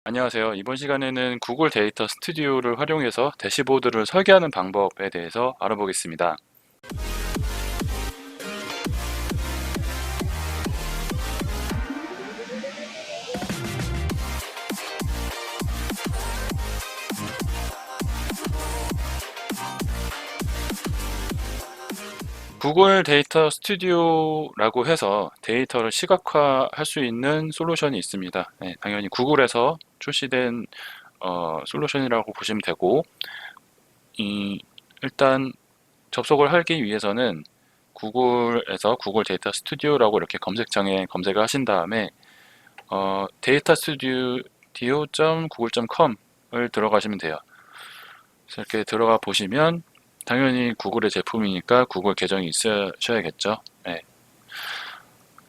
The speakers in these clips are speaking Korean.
안녕하세요. 이번 시간에는 구글 데이터 스튜디오를 활용해서 대시보드를 설계하는 방법에 대해서 알아보겠습니다. 구글 데이터 스튜디오라고 해서 데이터를 시각화할 수 있는 솔루션이 있습니다. 네, 당연히 구글에서 출시된 솔루션이라고 보시면 되고, 이, 일단 접속을 하기 위해서는 구글에서 구글 데이터 스튜디오라고 이렇게 검색창에 검색을 하신 다음에 데이터 스튜디오.google.com을 들어가시면 돼요. 그래서 이렇게 들어가 보시면 당연히 구글의 제품이니까 구글 계정이 있으셔야겠죠. 네.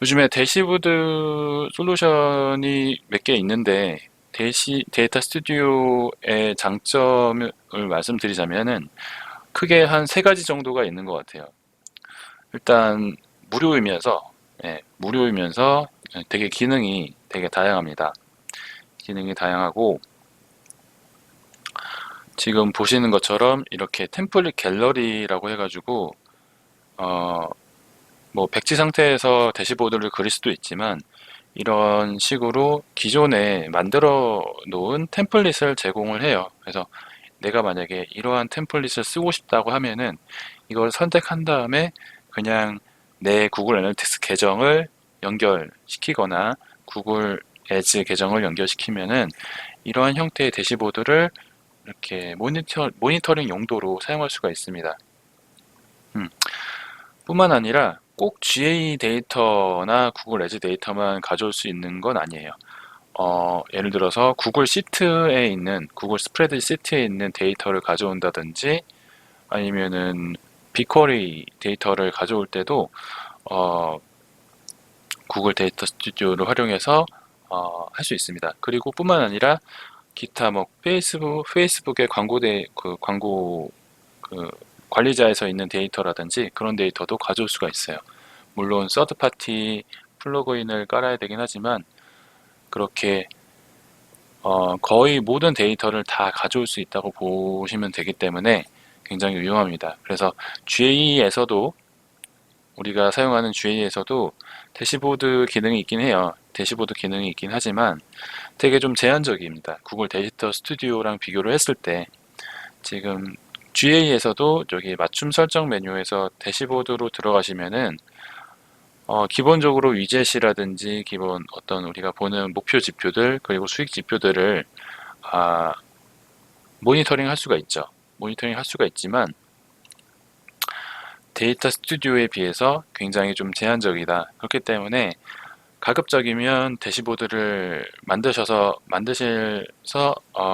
요즘에 대시보드 솔루션이 몇 개 있는데 데이터 스튜디오의 장점을 말씀드리자면은 크게 한 세 가지 정도가 있는 것 같아요. 일단 무료이면서 무료이면서 되게 기능이 되게 다양합니다. 기능이 다양하고 지금 보시는 것처럼 이렇게 템플릿 갤러리라고 해가지고 어, 뭐 백지 상태에서 대시보드를 그릴 수도 있지만 이런 식으로 기존에 만들어 놓은 템플릿을 제공을 해요. 그래서 내가 만약에 이러한 템플릿을 쓰고 싶다고 하면은 이걸 선택한 다음에 그냥 내 구글 애널리틱스 계정을 연결시키거나 구글 에즈 계정을 연결시키면은 이러한 형태의 대시보드를 이렇게 모니터링 용도로 사용할 수가 있습니다. 음, 뿐만 아니라 꼭 GA 데이터나 구글 에즈 데이터만 가져올 수 있는 건 아니에요. 예를 들어서 구글 스프레드 시트에 있는 데이터를 가져온다든지 아니면은 빅쿼리 데이터를 가져올 때도 어, 구글 데이터 스튜디오를 활용해서 할 수 있습니다. 그리고 뿐만 아니라 기타 뭐 페이스북의 광고 그 관리자에서 있는 데이터라든지 그런 데이터도 가져올 수가 있어요. 물론 서드 파티 플러그인을 깔아야 되긴 하지만 그렇게 거의 모든 데이터를 다 가져올 수 있다고 보시면 되기 때문에 굉장히 유용합니다. 그래서 GA에서도 우리가 사용하는 GA에서도 대시보드 기능이 있긴 해요. 대시보드 기능이 있긴 하지만 되게 좀 제한적입니다. 구글 데이터 스튜디오랑 비교를 했을 때 지금 GA에서도 여기 맞춤 설정 메뉴에서 대시보드로 들어가시면은 기본적으로 위젯이라든지 기본 어떤 우리가 보는 목표 지표들 그리고 수익 지표들을 아, 모니터링 할 수가 있죠. 모니터링 할 수가 있지만 데이터 스튜디오에 비해서 굉장히 좀 제한적이다. 그렇기 때문에 가급적이면 대시보드를 만드셔서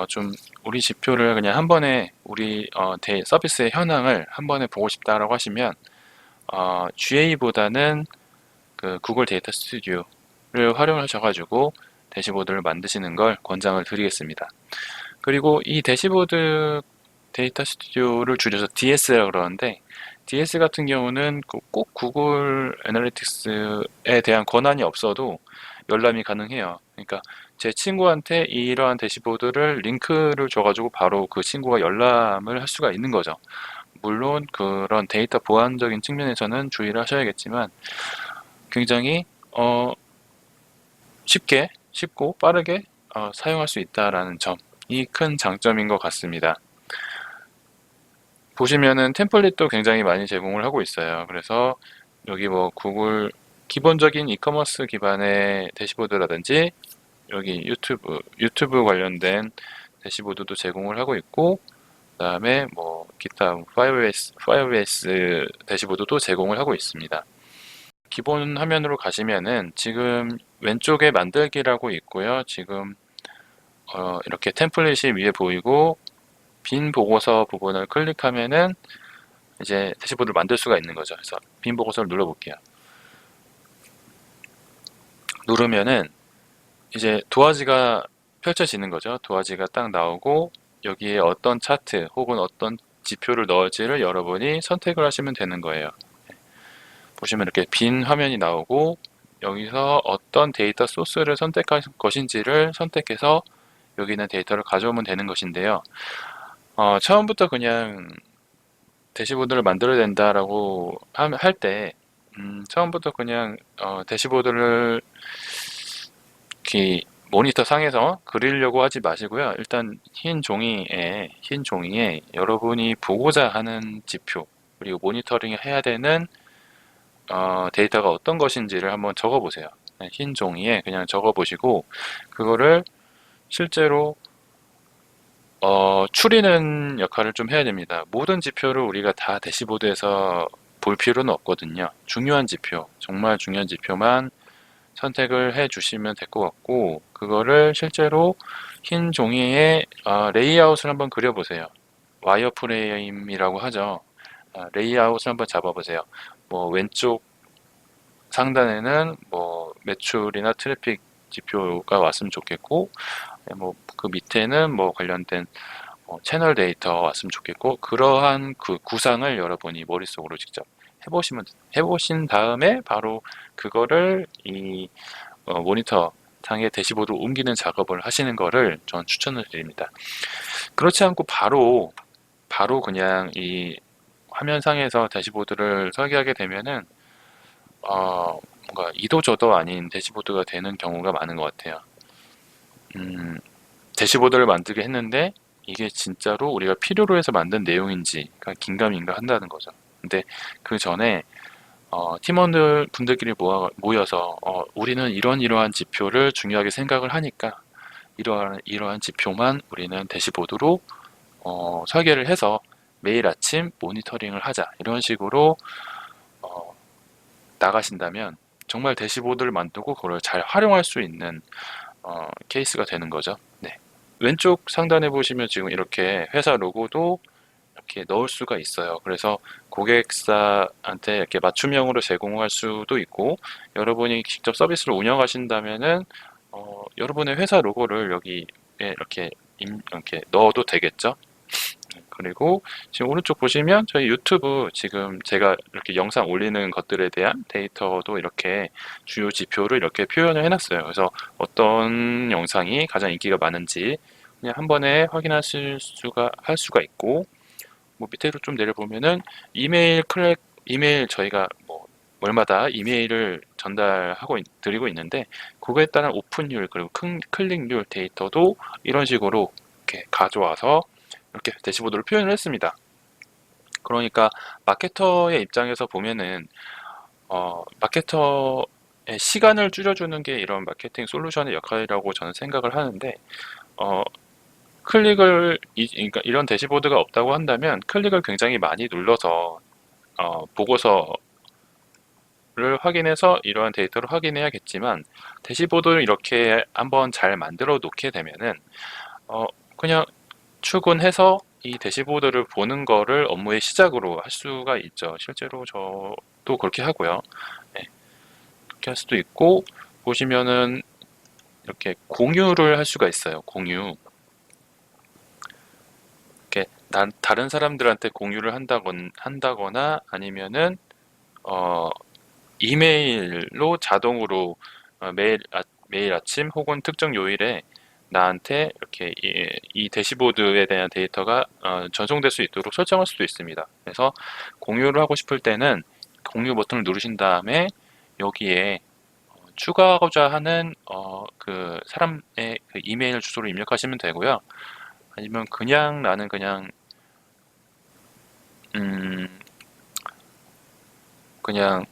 좀 우리 지표를 그냥 한 번에 우리 서비스의 현황을 한 번에 보고 싶다라고 하시면 GA보다는 그 구글 데이터 스튜디오를 활용하셔가지고 대시보드를 만드시는 걸 권장을 드리겠습니다. 그리고 이 대시보드 데이터 스튜디오를 줄여서 DS라고 그러는데 DS 같은 경우는 꼭 구글 애널리틱스에 대한 권한이 없어도 열람이 가능해요. 그러니까 제 친구한테 이러한 대시보드를 링크를 줘가지고 바로 그 친구가 열람을 할 수가 있는 거죠. 물론 그런 데이터 보안적인 측면에서는 주의를 하셔야겠지만 굉장히 쉽고 빠르게 사용할 수 있다라는 점이 큰 장점인 것 같습니다. 보시면은 템플릿도 굉장히 많이 제공을 하고 있어요. 그래서 여기 뭐 구글 기본적인 이커머스 기반의 대시보드라든지 여기 유튜브 관련된 대시보드도 제공을 하고 있고 그다음에 뭐 기타 파이어베이스 대시보드도 제공을 하고 있습니다. 기본 화면으로 가시면은 지금 왼쪽에 만들기라고 있고요. 지금 이렇게 템플릿이 위에 보이고 빈 보고서 부분을 클릭하면은 이제 대시보드를 만들 수가 있는 거죠. 그래서 빈 보고서를 눌러볼게요. 누르면은 이제 도화지가 펼쳐지는 거죠. 도화지가 딱 나오고 여기에 어떤 차트 혹은 어떤 지표를 넣을지를 여러분이 선택을 하시면 되는 거예요. 보시면 이렇게 빈 화면이 나오고 여기서 어떤 데이터 소스를 선택할 것인지를 선택해서 여기 있는 데이터를 가져오면 되는 것인데요. 처음부터 그냥 대시보드를 만들어야 된다라고 할 때, 처음부터 그냥 대시보드를 이렇게 모니터 상에서 그리려고 하지 마시고요. 일단 흰 종이에 여러분이 보고자 하는 지표, 그리고 모니터링 해야 되는 데이터가 어떤 것인지를 한번 적어 보세요. 흰 종이에 그냥 적어 보시고, 그거를 실제로 추리는 역할을 좀 해야 됩니다. 모든 지표를 우리가 다 대시보드에서 볼 필요는 없거든요. 중요한 지표, 정말 중요한 지표만 선택을 해 주시면 될 것 같고, 그거를 실제로 흰 종이에 레이아웃을 한번 그려보세요. 와이어프레임이라고 하죠. 레이아웃을 한번 잡아보세요. 뭐 왼쪽 상단에는 뭐 매출이나 트래픽 지표가 왔으면 좋겠고, 뭐 그 밑에는 뭐 관련된 채널 데이터 왔으면 좋겠고, 그러한 그 구상을 여러분이 머릿속으로 직접 해보신 다음에 바로 그거를 이 모니터 상의 대시보드로 옮기는 작업을 하시는 거를 전 추천을 드립니다. 그렇지 않고 바로 그냥 이 화면상에서 대시보드를 설계하게 되면은 뭔가 이도저도 아닌 대시보드가 되는 경우가 많은 것 같아요. 대시보드를 만들게 했는데 이게 진짜로 우리가 필요로 해서 만든 내용인지가 긴가민가 한다는 거죠. 근데 그 전에 팀원들 분들끼리 모여서 우리는 이러한 지표를 중요하게 생각을 하니까 이러한 지표만 우리는 대시보드로 설계를 해서 매일 아침 모니터링을 하자, 이런 식으로 어, 나가신다면 정말 대시보드를 만들고 그걸 잘 활용할 수 있는 케이스가 되는 거죠. 네. 왼쪽 상단에 보시면 지금 이렇게 회사 로고도 이렇게 넣을 수가 있어요. 그래서 고객사한테 이렇게 맞춤형으로 제공할 수도 있고, 여러분이 직접 서비스를 운영하신다면은 여러분의 회사 로고를 여기에 이렇게 넣어도 되겠죠. 그리고 지금 오른쪽 보시면 저희 유튜브 지금 제가 이렇게 영상 올리는 것들에 대한 데이터도 이렇게 주요 지표를 이렇게 표현을 해놨어요. 그래서 어떤 영상이 가장 인기가 많은지 그냥 한 번에 할 수가 있고, 뭐 밑으로 좀 내려보면은 이메일 저희가 뭐 월마다 이메일을 드리고 있는데, 그거에 따른 오픈율 그리고 클릭률 데이터도 이런 식으로 이렇게 가져와서 이렇게 대시보드로 표현을 했습니다. 그러니까 마케터의 입장에서 보면은 마케터의 시간을 줄여주는 게 이런 마케팅 솔루션의 역할이라고 저는 생각을 하는데, 어, 그러니까 이런 대시보드가 없다고 한다면 클릭을 굉장히 많이 눌러서 보고서를 확인해서 이러한 데이터를 확인해야겠지만, 대시보드를 이렇게 한번 잘 만들어 놓게 되면은 어, 그냥 출근해서 이 대시보드를 보는 거를 업무의 시작으로 할 수가 있죠. 실제로 저도 그렇게 하고요. 네, 그렇게 할 수도 있고, 보시면은 이렇게 공유를 할 수가 있어요. 공유. 이렇게 다른 사람들한테 공유를 한다거나 아니면은 어, 이메일로 자동으로 매일 아침 혹은 특정 요일에 나한테 이렇게 이 대시보드에 대한 데이터가 전송될 수 있도록 설정할 수도 있습니다. 그래서 공유를 하고 싶을 때는 공유 버튼을 누르신 다음에 여기에 추가하고자 하는 그 사람의 그 이메일 주소를 입력하시면 되고요. 아니면 나는 음, 그냥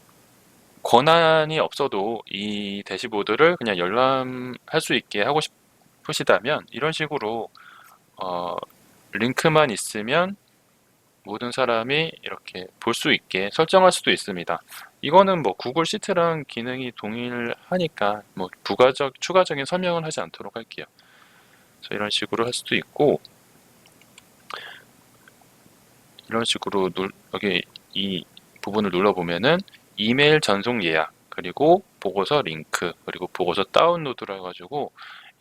권한이 없어도 이 대시보드를 그냥 열람할 수 있게 하고 싶으시다면 이런 식으로 어, 링크만 있으면 모든 사람이 이렇게 볼 수 있게 설정할 수도 있습니다. 이거는 뭐 구글 시트랑 기능이 동일하니까 뭐 추가적인 설명을 하지 않도록 할게요. 그래서 이런 식으로 할 수도 있고, 이런 식으로 여기 이 부분을 눌러보면은 이메일 전송 예약, 그리고 보고서 링크, 그리고 보고서 다운로드라 해가지고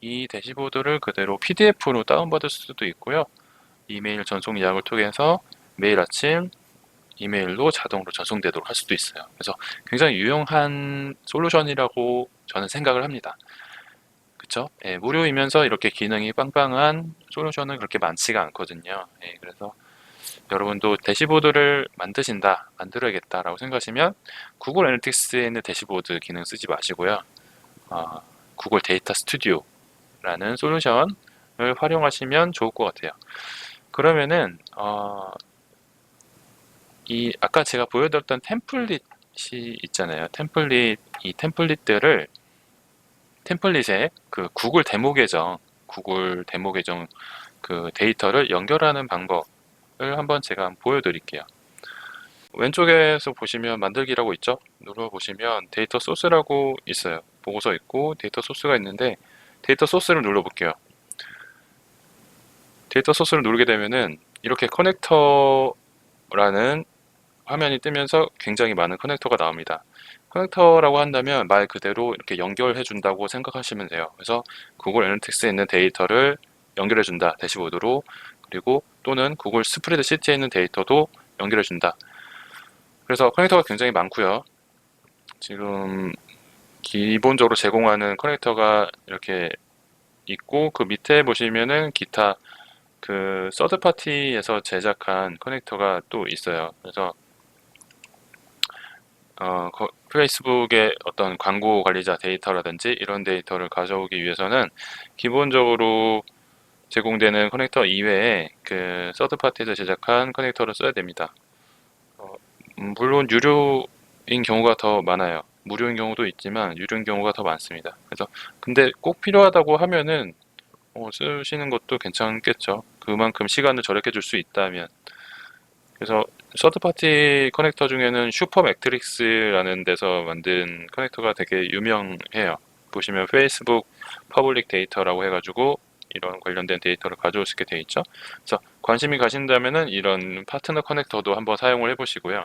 이 대시보드를 그대로 PDF로 다운받을 수도 있고요. 이메일 전송 예약을 통해서 매일 아침 이메일로 자동으로 전송되도록 할 수도 있어요. 그래서 굉장히 유용한 솔루션이라고 저는 생각을 합니다. 그쵸? 그쵸? 예, 무료이면서 이렇게 기능이 빵빵한 솔루션은 그렇게 많지가 않거든요. 예, 그래서 여러분도 대시보드를 만들어야겠다라고 생각하시면 구글 애널리틱스에 있는 대시보드 기능 쓰지 마시고요. 어, 구글 데이터 스튜디오라는 솔루션을 활용하시면 좋을 것 같아요. 그러면은 이 아까 제가 보여드렸던 템플릿이 있잖아요. 이 템플릿에 그 구글 데모 계정 그 데이터를 연결하는 방법을 한번 제가 보여드릴게요. 왼쪽에서 보시면 만들기라고 있죠? 눌러보시면 데이터 소스라고 있어요. 보고서 있고 데이터 소스가 있는데 데이터 소스를 눌러볼게요. 데이터 소스를 누르게 되면은 이렇게 커넥터라는 화면이 뜨면서 굉장히 많은 커넥터가 나옵니다. 커넥터라고 한다면 말 그대로 이렇게 연결해 준다고 생각하시면 돼요. 그래서 구글 애널리틱스에 있는 데이터를 연결해 준다, 대시보드로. 그리고 또는 구글 스프레드시트에 있는 데이터도 연결해 준다. 그래서 커넥터가 굉장히 많고요. 지금 기본적으로 제공하는 커넥터가 이렇게 있고 그 밑에 보시면은 기타 그 서드 파티에서 제작한 커넥터가 또 있어요. 그래서 페이스북의 어떤 광고 관리자 데이터라든지 이런 데이터를 가져오기 위해서는 기본적으로 제공되는 커넥터 이외에 그 서드 파티에서 제작한 커넥터를 써야 됩니다. 물론 유료인 경우가 더 많아요. 무료인 경우도 있지만 유료인 경우가 더 많습니다. 그래서 근데 꼭 필요하다고 하면은 쓰시는 것도 괜찮겠죠. 그만큼 시간을 절약해 줄 수 있다면. 그래서 서드파티 커넥터 중에는 슈퍼 매트릭스라는 데서 만든 커넥터가 되게 유명해요. 보시면 페이스북 퍼블릭 데이터라고 해가지고 이런 관련된 데이터를 가져올 수 있게 되어 있죠. 그래서 관심이 가신다면은 이런 파트너 커넥터도 한번 사용을 해보시고요.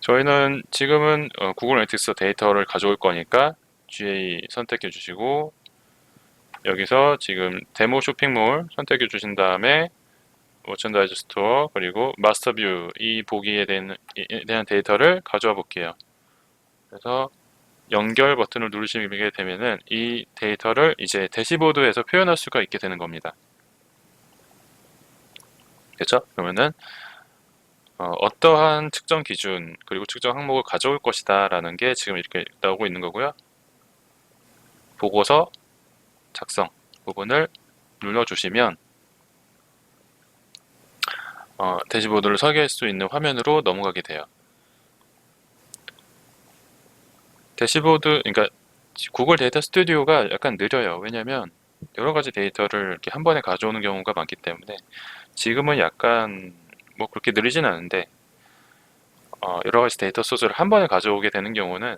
저희는 지금은 구글 애널리틱스 데이터를 가져올 거니까 GA 선택해 주시고 여기서 지금 데모 쇼핑몰 선택해 주신 다음에 머천다이즈 스토어 그리고 마스터 뷰 이 보기에 대한 데이터를 가져와 볼게요. 그래서 연결 버튼을 누르시게 되면은 이 데이터를 이제 대시보드에서 표현할 수가 있게 되는 겁니다. 됐죠? 그러면은 어떠한 측정 기준 그리고 측정 항목을 가져올 것이다 라는 게 지금 이렇게 나오고 있는 거고요. 보고서 작성 부분을 눌러주시면 대시보드를 설계할 수 있는 화면으로 넘어가게 돼요. 대시보드, 그러니까 구글 데이터 스튜디오가 약간 느려요. 왜냐면 여러 가지 데이터를 이렇게 한 번에 가져오는 경우가 많기 때문에 지금은 약간 뭐 그렇게 느리진 않은데 여러 가지 데이터 소스를 한 번에 가져오게 되는 경우는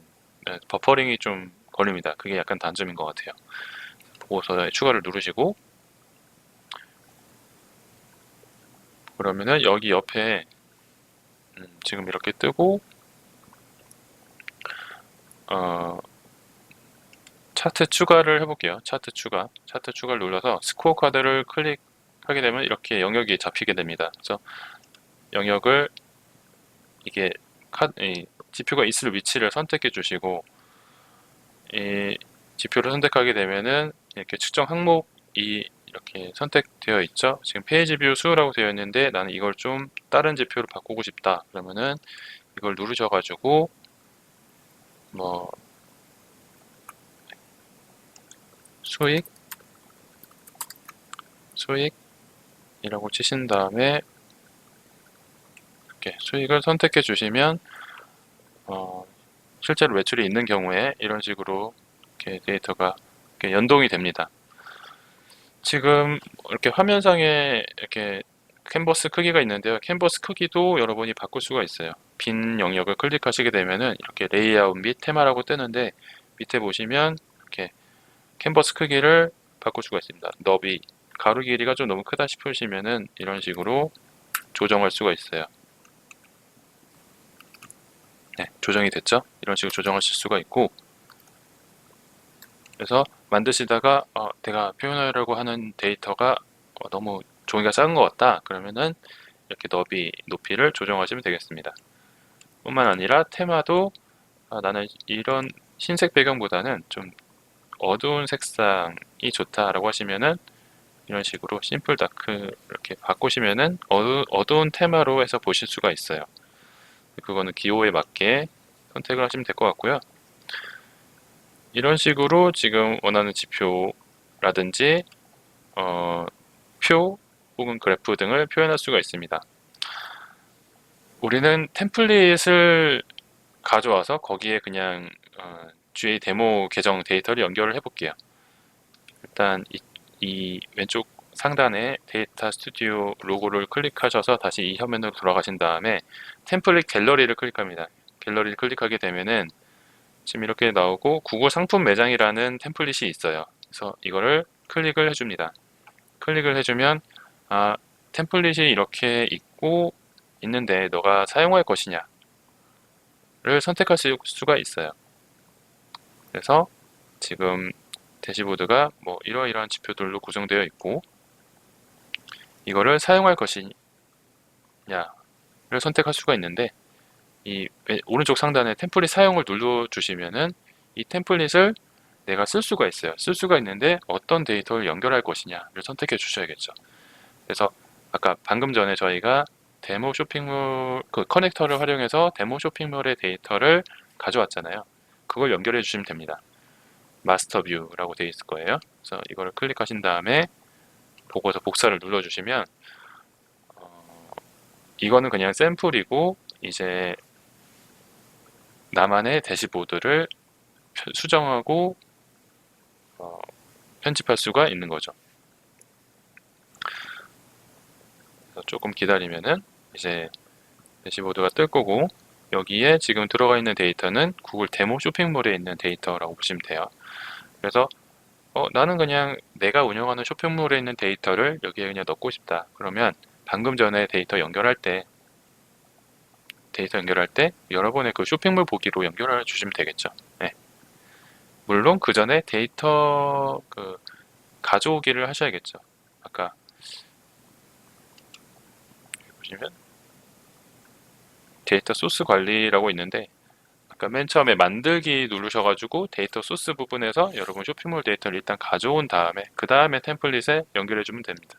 버퍼링이 좀 걸립니다. 그게 약간 단점인 것 같아요. 보고서에 추가를 누르시고 그러면은 여기 옆에 지금 이렇게 뜨고 차트 추가를 해볼게요. 차트 추가를 눌러서 스코어 카드를 클릭하게 되면 이렇게 영역이 잡히게 됩니다. 그래서 영역을 이게 이 지표가 있을 위치를 선택해 주시고 이 지표를 선택하게 되면은 이렇게 측정 항목이 이렇게 선택되어 있죠. 지금 페이지 뷰 수라고 되어 있는데 나는 이걸 좀 다른 지표로 바꾸고 싶다. 그러면은 이걸 누르셔가지고 뭐 수익 수익이라고 치신 다음에 이렇게 수익을 선택해 주시면 실제로 매출이 있는 경우에 이런 식으로 이렇게 데이터가 이렇게 연동이 됩니다. 지금 이렇게 화면상에 이렇게 캔버스 크기가 있는데요. 캔버스 크기도 여러분이 바꿀 수가 있어요. 빈 영역을 클릭하시게 되면은 이렇게 레이아웃 및 테마라고 뜨는데 밑에 보시면 이렇게 캔버스 크기를 바꿀 수가 있습니다. 너비, 가로 길이가 좀 너무 크다 싶으시면은 이런 식으로 조정할 수가 있어요. 네, 조정이 됐죠? 이런 식으로 조정하실 수가 있고 그래서 만드시다가 내가 표현하려고 하는 데이터가 너무 종이가 작은 것 같다 그러면은 이렇게 너비 높이를 조정하시면 되겠습니다. 뿐만 아니라 테마도 나는 이런 흰색 배경보다는 좀 어두운 색상이 좋다라고 하시면은 이런 식으로 심플 다크 이렇게 바꾸시면은 어두운 테마로 해서 보실 수가 있어요. 그거는 기호에 맞게 선택을 하시면 될 것 같고요. 이런 식으로 지금 원하는 지표라든지 표 혹은 그래프 등을 표현할 수가 있습니다. 우리는 템플릿을 가져와서 거기에 그냥 GA 데모 계정 데이터를 연결을 해 볼게요. 일단 이 왼쪽 상단에 데이터 스튜디오 로고를 클릭하셔서 다시 이 화면으로 돌아가신 다음에 템플릿 갤러리를 클릭합니다. 갤러리를 클릭하게 되면은 지금 이렇게 나오고 구글 상품 매장이라는 템플릿이 있어요. 그래서 이거를 클릭을 해줍니다. 클릭을 해주면 템플릿이 이렇게 있고 있는데 너가 사용할 것이냐를 선택할 수가 있어요. 그래서 지금 대시보드가 뭐 이러이러한 지표들로 구성되어 있고 이거를 사용할 것이냐를 선택할 수가 있는데 이 오른쪽 상단에 템플릿 사용을 눌러주시면은 이 템플릿을 내가 쓸 수가 있어요. 쓸 수가 있는데 어떤 데이터를 연결할 것이냐를 선택해 주셔야겠죠. 그래서 아까 방금 전에 저희가 데모 쇼핑몰 그 커넥터를 활용해서 데모 쇼핑몰의 데이터를 가져왔잖아요. 그걸 연결해 주시면 됩니다. 마스터 뷰라고 되어 있을 거예요. 그래서 이거를 클릭하신 다음에 보고서 복사를 눌러 주시면 이거는 그냥 샘플이고 이제 나만의 대시보드를 수정하고 편집할 수가 있는 거죠. 그래서 조금 기다리면은 이제 대시보드가 뜰 거고 여기에 지금 들어가 있는 데이터는 구글 데모 쇼핑몰에 있는 데이터라고 보시면 돼요. 그래서 나는 그냥 내가 운영하는 쇼핑몰에 있는 데이터를 여기에 그냥 넣고 싶다. 그러면 방금 전에 데이터 연결할 때 여러분의 그 쇼핑몰 보기로 연결해 주시면 되겠죠. 네. 물론 그 전에 데이터 가져오기를 하셔야겠죠. 아까 보시면 데이터 소스 관리라고 있는데 아까 맨 처음에 만들기 누르셔가지고 데이터 소스 부분에서 여러분 쇼핑몰 데이터를 일단 가져온 다음에 그 다음에 템플릿에 연결해 주면 됩니다.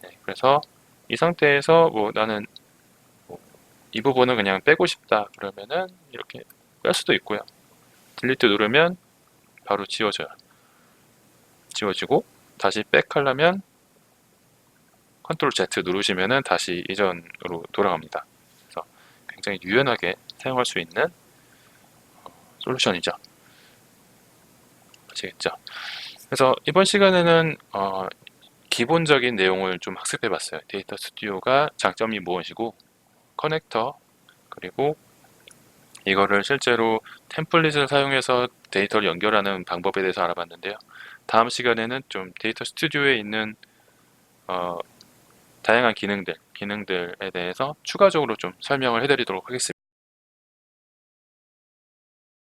네, 그래서 이 상태에서 뭐 나는 이 부분은 그냥 빼고 싶다 그러면은 이렇게 뺄 수도 있고요. 딜리트 누르면 바로 지워져요. 지워지고 다시 백 하려면 컨트롤 Z 누르시면은 다시 이전으로 돌아갑니다. 그래서 굉장히 유연하게 사용할 수 있는 솔루션이죠. 아시겠죠? 그래서 이번 시간에는 기본적인 내용을 좀 학습해 봤어요. 데이터 스튜디오가 장점이 무엇이고 커넥터 그리고 이거를 실제로 템플릿을 사용해서 데이터를 연결하는 방법에 대해서 알아봤는데요. 다음 시간에는 좀 데이터 스튜디오에 있는 다양한 기능들에 대해서 추가적으로 좀 설명을 해드리도록 하겠습니다.